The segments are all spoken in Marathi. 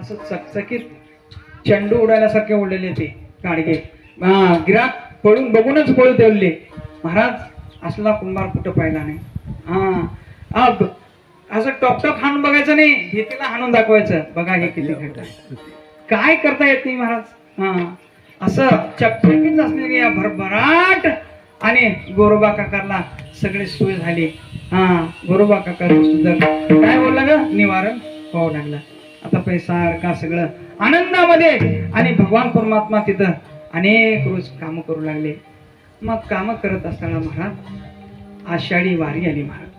असं चकचकीत चेंडू उडाल्यासारखे उडलेले ते गाडगे. गिराक पळून बघूनच पळू ठेवले. महाराज असला कुंभार कुठं पाहिला नाही. असं टॉप हाणून बघायचं नाही, भीतीला हाणून दाखवायचं. बघा हे किती घट आहे, काय करता येत नाही महाराज. असं चकचकीत असलेली या भरभराट आणि गोरोबा काकाला सगळी सोय झाली. गोरोबा काका सुद्धा काय बोलला ग, निवारण व्हावं लागलं. आता पैसा सगळं आनंदामध्ये आणि भगवान परमात्मा तिथं अनेक रोज काम करू लागले. मग काम करत असताना महाराज आषाढी वारी आली. महाराज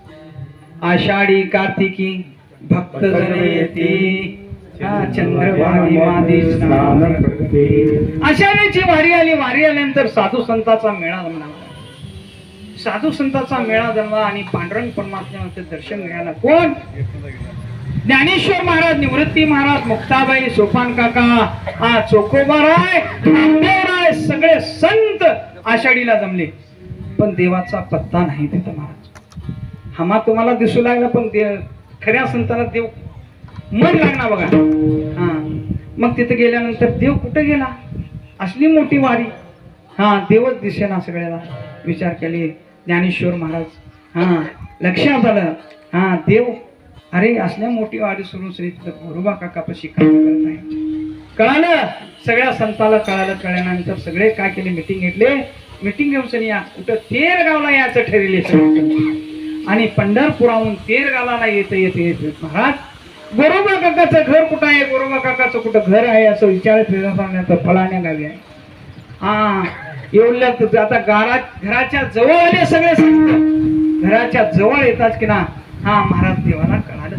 आषाढी कार्तिकी भक्त जन येती, चंद्रभागी मादी स्नान करते. आषाढीची वारी आली. वारी आल्यानंतर साधू संतांचा मेळा जमला. साधू संतांचा मेळा जमला आणि पांडुरंग परमात्म्याचं दर्शन मिळालं. कोण? ज्ञानेश्वर महाराज, निवृत्ती महाराज, मुक्ताबाई, सोपान काका, चोखोबाराय, नामदेवराय, सगळे संत आषाढीला जमले. पण देवाचा पत्ता नाही तिथं महाराज. हमा तुम्हाला दिसू लागला, पण खऱ्या संताला देव मन लागणार बघा. मग तिथे गेल्यानंतर देव कुठे गेला? असली मोठी वारी, देवच दिसेना सगळ्याला. विचार केले ज्ञानेश्वर महाराज. लक्षात आलं देव अरे असल्या मोठी वारी सुरू श्री गोरोबा काकापाशी काम करत आहे. कळालं सगळ्या संताला. कळल्यानंतर सगळे काय केले, मिटिंग घेतले. मिटिंग घेऊन या कुठं तेरगावला याचं ठरले सगळं. आणि पंढरपुराहून तेरगावला येते महाराज गोरोबा काकाचं घर कुठं आहे, गोरोबा काकाचं कुठं घर आहे असं विचारत फलाण्या गावी आहे. एवढ्यात आता घराच्या जवळ आले सगळे संत. घराच्या जवळ येतात की ना, महाराज देवाला कळालं.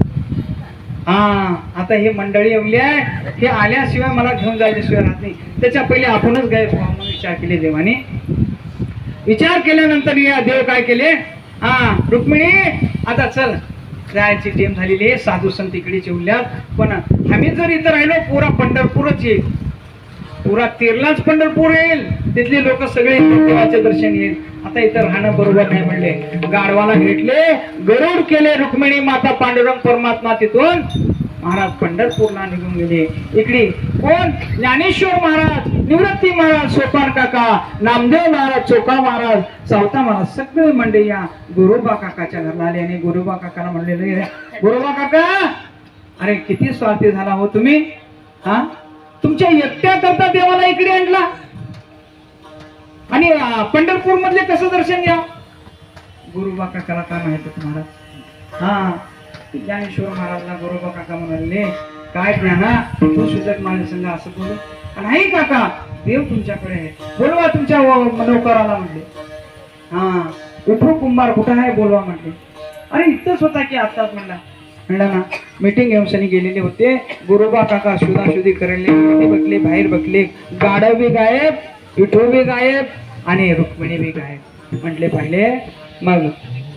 आता हे मंडळी एवढी आहे, हे आल्याशिवाय मला घेऊन जायच्याशिवाय राहत नाही. त्याच्या पहिले आपणच गायब व्हावं म्हणून विचार केले देवाने. विचार केल्यानंतर या देव काय केले, रुक्मिणी आता चल जायची टेम झालेली आहे. साधू संत इकडे चिवल्यात, पण आम्ही जर इथं राहिलो पुरा पंढरपूरच येईल. पुरा तेरलाच पंढरपूर येईल. तिथले लोक सगळे देवाचे दर्शन येईल. आता इथं राहणं बरोबर नाही म्हणले. गाढवाला घेतले, गरुड केले. रुक्मिणी माता, पांडुरंग परमात्मा तिथून महाराज पंढरपूरला निघून गेले. इकडे कोण? ज्ञानेश्वर महाराज, निवृत्ती महाराज, सोपान काका, नामदेव महाराज, चोखा महाराज, सावता महाराज सगळे मंडळी या गोरोबा काकाच्या घरला आले. आणि गोरोबा काकाला म्हणले, गोरोबा काका अरे किती स्वार्थी झाला हो तुम्ही. तुमच्या एकट्या करता देवाला इकडे आणला आणि पंढरपूर मधले कसं दर्शन घ्या. गोरोबा काकाला काय माहित महाराज. ज्ञानेश्वर महाराजला गोरोबा काका म्हणाले, काय ज्ञाना तू सुजक माझ्या संग असं बोलू. नाही काका देव तुमच्याकडे आहे, बोलवा तुमच्या नोकराला म्हटले. उठू कुंभार कुठं आहे बोलवा म्हटले. अरे इथंच होता की आताच म्हणला ना. मीटिंग घेऊन सनी गेलेले होते. गोरोबा काका शोधाशोधी करायले, बघले बाहेर बघले. गाडव बी गायब, विठो बी गायब आणि रुक्मिणी बी गायब. म्हटले पाहिले. मग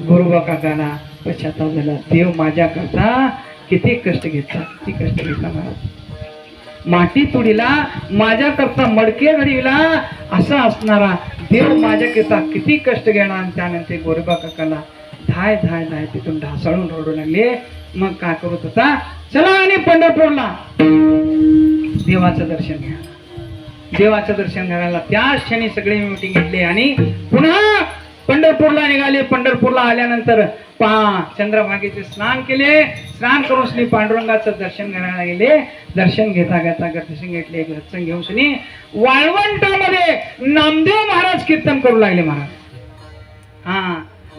गोरोबा काकाला पश्चाताप झाला. देव माझ्या करता किती कष्ट घेतला, किती कष्ट घेतला महाराज. माती तुडीला माझ्या करता मडके घडीला असा असणारा देव माझ्या करता किती कष्ट घेणार. आणि त्यानंतर गोरोबा काकाला धाय धाय धाय तिथून ढासळून रडू लागले. मग काय करत होता, चला आणि पंढरपूरला देवाचं दर्शन घ्या. देवाचं दर्शन घ्यायला त्याच क्षणी सगळे मीटिंग घेतले आणि पुन्हा पंढरपूरला निघाले. पंढरपूरला आल्यानंतर चंद्रभागेचे स्नान केले. स्नान करून श्री पांडुरंगाचं दर्शन करायला गेले. दर्शन घेता घेता दर्शन घेतले. दर्शन घेऊन वाळवंटामध्ये नामदेव महाराज कीर्तन करू लागले. महाराज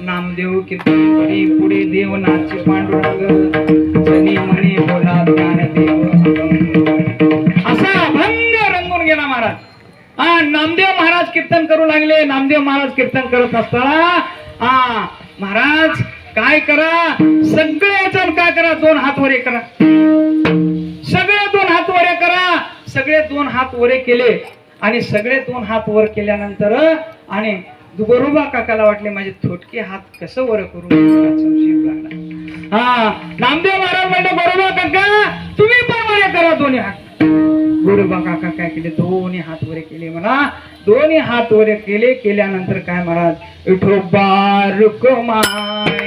नामदेव कीर्तन पुढे देव नाचे पांडुरंग जनी म्हणे बोला ज्ञानदेव असा अभंग रंगून गेला महाराज. नामदेव महाराज कीर्तन करू लागले. नामदेव महाराज कीर्तन करत असताना महाराज काय करा, सगळे जण काय करा, दोन हात वरे करा. सगळे दोन हात वरे करा. सगळे दोन हात वरे केले आणि सगळे दोन हात वर केल्यानंतर आणि गोरोबा काकाला वाटले माझे थोटके हात कसं वर करू लागला. नामदेव महाराज म्हणले, गोरोबा काका तुम्ही पण वरे करा दोन्ही हात. गोरोबा काका काय केले, दोन्ही हात वरे केले. मला दोन्ही हात वरे केले. केल्यानंतर काय महाराज, विठोबा रुक्माई